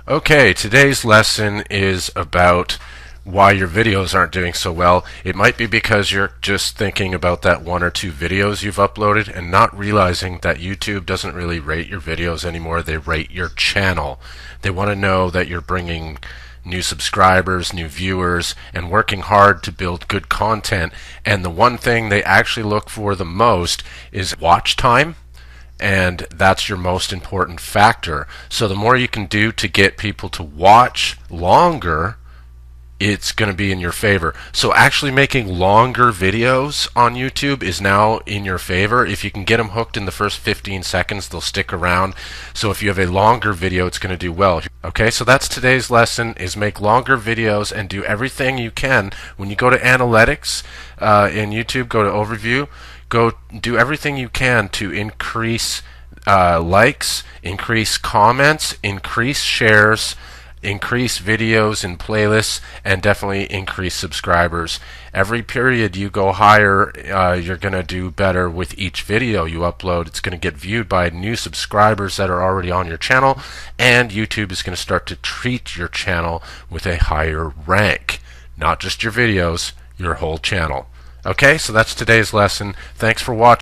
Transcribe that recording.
Okay, today's lesson is about why your videos aren't doing so well. It might be because you're just thinking about that one or two videos you've uploaded and not realizing that YouTube doesn't really rate your videos anymore. They rate your channel. They want to know that you're bringing new subscribers, new viewers, and working hard to build good content. And the one thing they actually look for the most is watch time. And that's your most important factor. So the more you can do to get people to watch longer, it's going to be in your favor. So actually making longer videos on YouTube is now in your favor. If you can get them hooked in the first 15 seconds, they'll stick around. So if you have a longer video, it's going to do well. Okay, so that's today's lesson, is make longer videos and do everything you can. When you go to analytics in YouTube, go to overview, go do everything you can to increase likes, increase comments, increase shares, increase videos and playlists, and definitely increase subscribers. Every period you go higher, you're going to do better with each video you upload. It's going to get viewed by new subscribers that are already on your channel, and YouTube is going to start to treat your channel with a higher rank. Not just your videos, your whole channel. Okay, so that's today's lesson. Thanks for watching.